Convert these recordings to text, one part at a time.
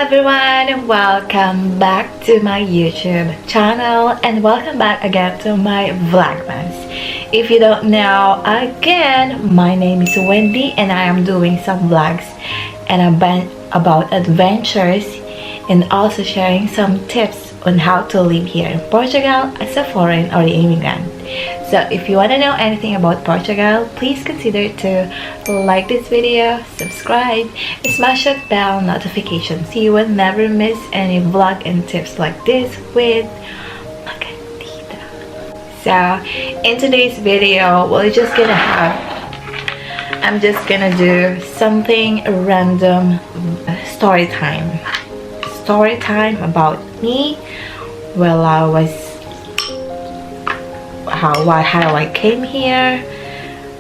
everyone, welcome back to my YouTube channel and welcome back again to my Vlogmas. If you don't know, again, my name is Wendy and I am doing some vlogs and about adventures and also sharing some tips on how to live here in Portugal as a foreign or immigrant. So if you want to know anything about Portugal, please consider to like this video, subscribe, and smash that bell notification so you will never miss any vlog and tips like this with Magandita. So in today's video, I'm just gonna do something random, story time about me while I was how I came here,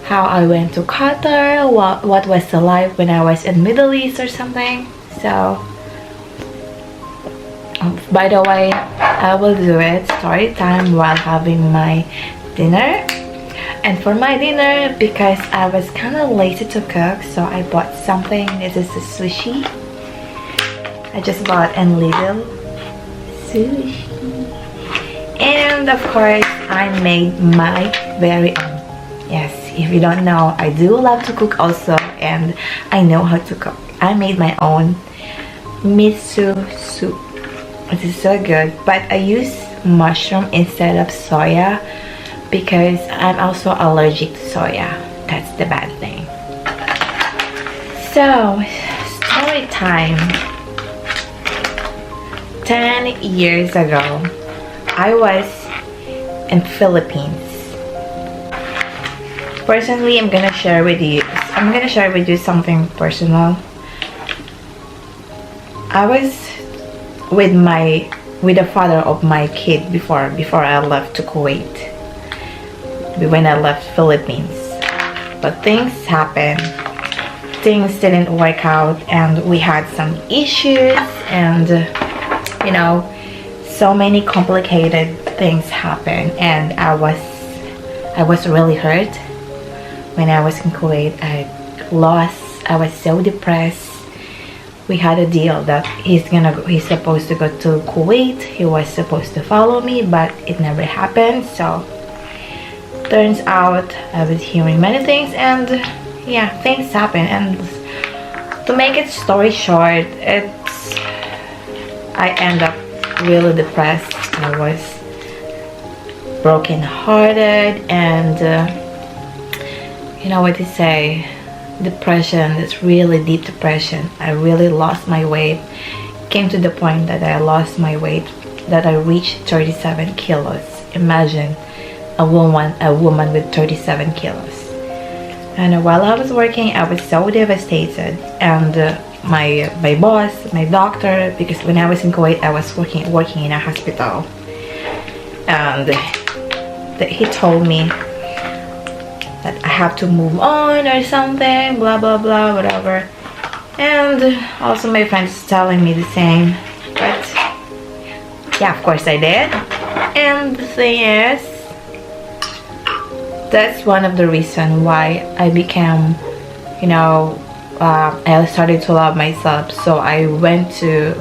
how I went to Qatar, what was the life when I was in Middle East or something. So by the way, I will do it story time while having my dinner. And for my dinner, because I was kind of lazy to cook, so I bought something. This is the sushi I just bought in Lidl. Sushi. And of course, I made my very own. Yes, if you don't know, I do love to cook also, and I know how to cook. I made my own miso soup. It is so good, but I use mushroom instead of soya because I'm also allergic to soya. That's the bad thing. So, story time. 10 years ago, I was in Philippines. Personally, I'm gonna share with you something personal. I was with the father of my kid before I left to Kuwait. When I left Philippines, but things happened. Things didn't work out, and we had some issues, and you know, so many complicated things happened, and I was really hurt when I was in Kuwait. I was so depressed. We had a deal that he's supposed to go to Kuwait. He was supposed to follow me, but it never happened. So turns out I was hearing many things, and yeah, things happen. And to make it story short, I end up really depressed. I was broken hearted, and you know what they say, depression is really deep depression. I really lost my weight. Came to the point that I lost my weight, that I reached 37 kilos. Imagine a woman with 37 kilos. And while I was working, I was so devastated, and my boss, my doctor, because when I was in Kuwait, I was working in a hospital, and he told me that I have to move on or something, blah blah blah, whatever. And also my friends telling me the same, but yeah, of course I did. And the thing is, that's one of the reasons why I became, you know, I started to love myself. So I went to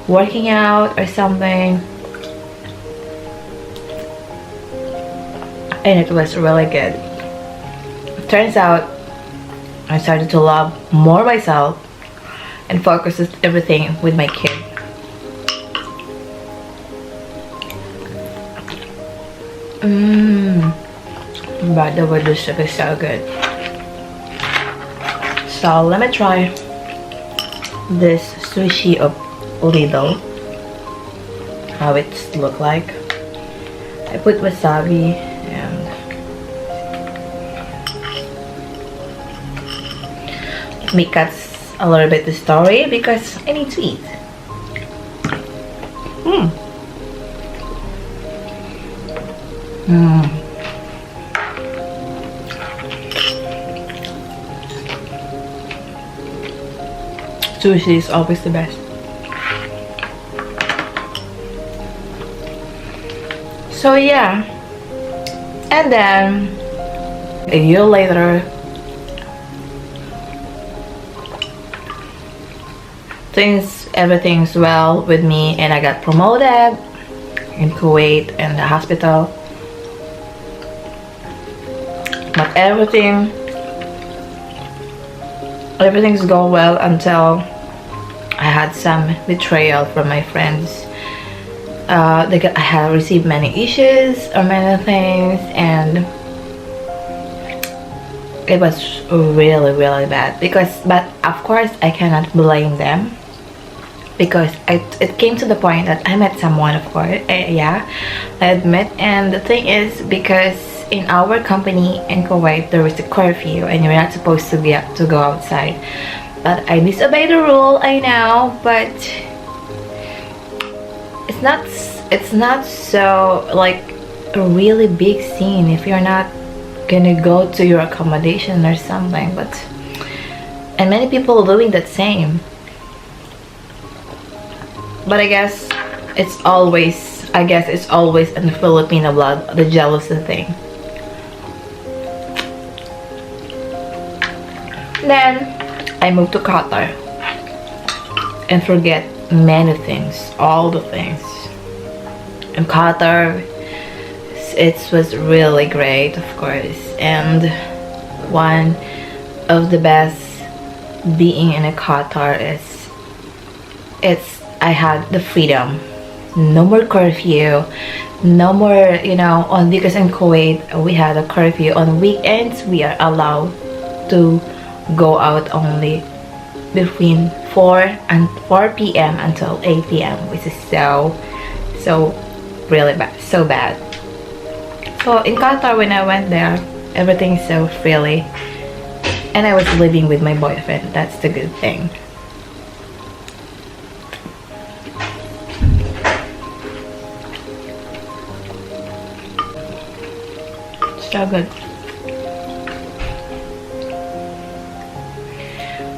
working out or something, and it was really good. Turns out I started to love more myself and focus everything with my kid. But the soup is so good. So let me try this sushi of Lidl, how it look like. I put wasabi, and let me cut a little bit the story because I need to eat. Sushi is always the best. So yeah, and then a year later, things everything's well with me, and I got promoted in Kuwait in the hospital. But everything's going well until I had some betrayal from my friends. I had received many issues or many things, and it was really bad. But of course I cannot blame them, because it came to the point that I met someone, of course. Yeah, I admit. And the thing is, because in our company in Kuwait there was a curfew and you're not supposed to go outside, but I disobeyed the rule, I know. But it's not so like a really big scene if you're not gonna go to your accommodation or something. And many people are doing that same. But I guess it's always in the Filipino blood, the jealousy thing. Then I moved to Qatar and forget many things, all the things. In Qatar, it was really great, of course, and one of the best being in a Qatar is I had the freedom. No more curfew, no more, because in Kuwait we had a curfew. On weekends we are allowed to go out only between 4 p.m. until 8 p.m. which is so really bad, so bad. So in Qatar, when I went there, everything's so freely, and I was living with my boyfriend. That's the good thing. So good.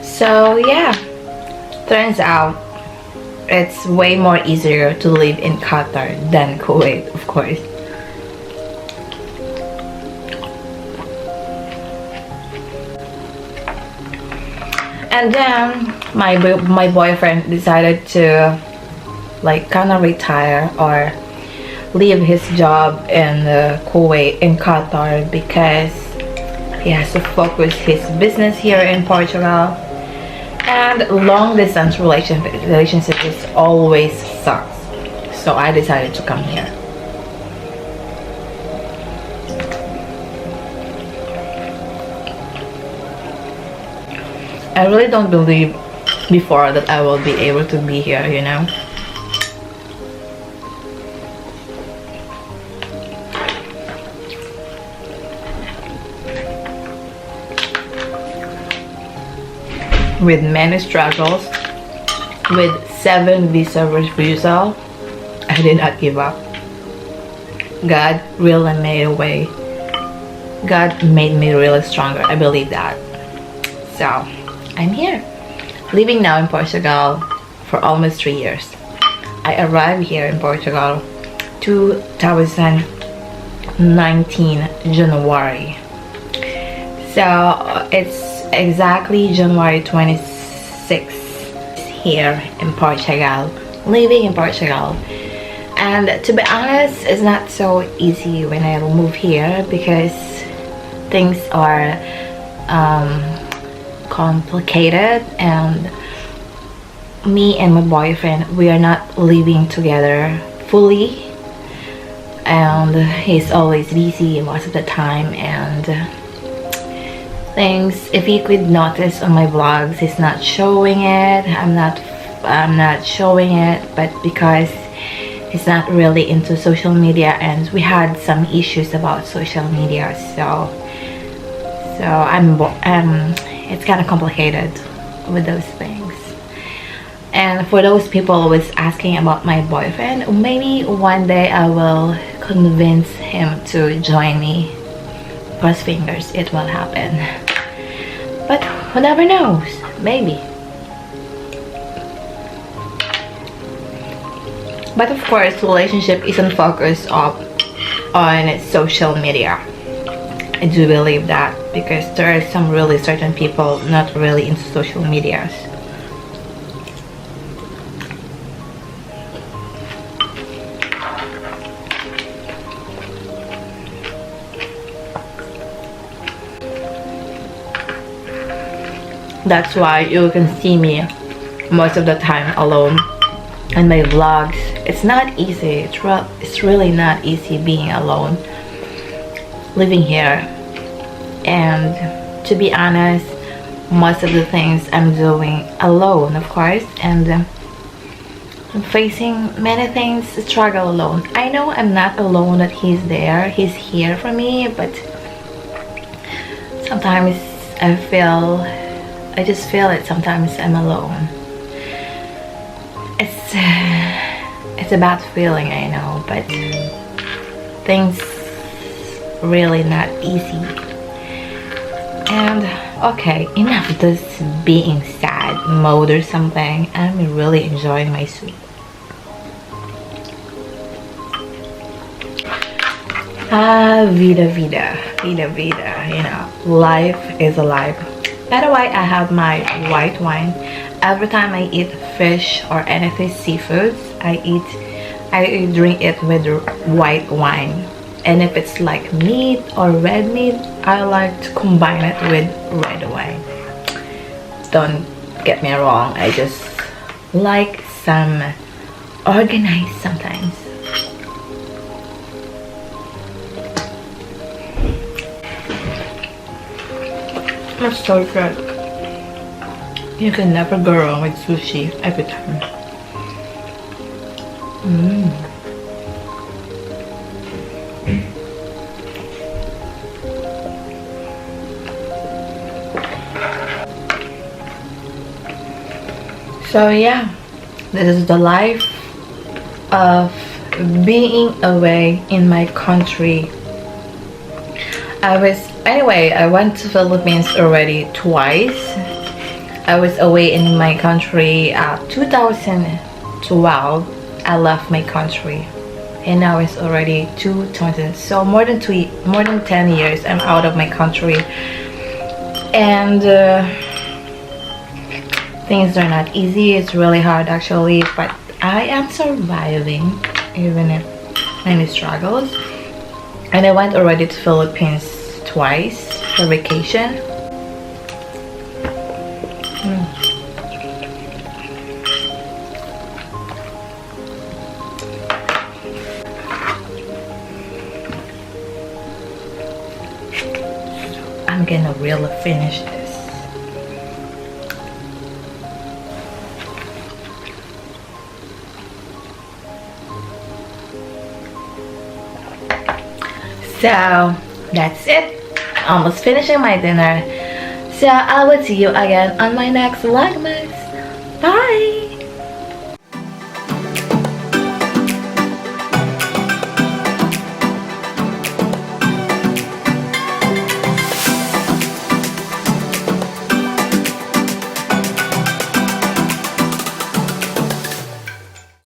So yeah, turns out it's way more easier to live in Qatar than Kuwait, of course. And then my boyfriend decided to like kind of retire or leave his job in Kuwait, in Qatar, because he has to focus his business here in Portugal. And long distance relationship is always sucks. So I decided to come here. I really don't believe before that I will be able to be here, With many struggles, with 7 visa refusal, I did not give up. God really made a way. God made me really stronger. I believe that. So I'm here, living now in Portugal for almost 3 years. I arrived here in Portugal 2019 January. So it's exactly January 26th here in Portugal, living in Portugal. And to be honest, it's not so easy when I move here, because things are complicated, and me and my boyfriend, we are not living together fully, and he's always busy most of the time. And things, if you could notice on my vlogs, he's not showing it. I'm not showing it, but because he's not really into social media, and we had some issues about social media, so it's kind of complicated with those things. And for those people always asking about my boyfriend, maybe one day I will convince him to join me. Cross fingers, it will happen. But who never knows, maybe. But of course, relationship isn't focused on social media. I do believe that, because there are some really certain people not really into social medias. That's why you can see me most of the time alone in my vlogs. It's not easy. It's really not easy being alone, living here. And to be honest, most of the things I'm doing alone, of course, and I'm facing many things, struggle alone. I know I'm not alone, that he's there, he's here for me, but sometimes I just feel it. Sometimes I'm alone. It's a bad feeling, I know, but things really not easy. And okay, enough of this being sad mode or something. I'm really enjoying my soup. Vida, you know, life is alive. By the way, I have my white wine. Every time I eat fish or anything seafoods, I drink it with white wine. And if it's like meat or red meat, I like to combine it with red wine. Don't get me wrong, I just like some organized sometimes. It's so good. You can never go wrong with sushi every time. So yeah, this is the life of being away in my country. I went to Philippines already twice. I was away in my country 2012. I left my country, and now it's already 2000. So more than 10 years I'm out of my country, and things are not easy. It's really hard actually, but I am surviving even if many struggles. And I went already to Philippines twice for vacation. I'm gonna really finish this. So that's it. Almost finishing my dinner. So I will see you again on my next Vlogmas. Bye!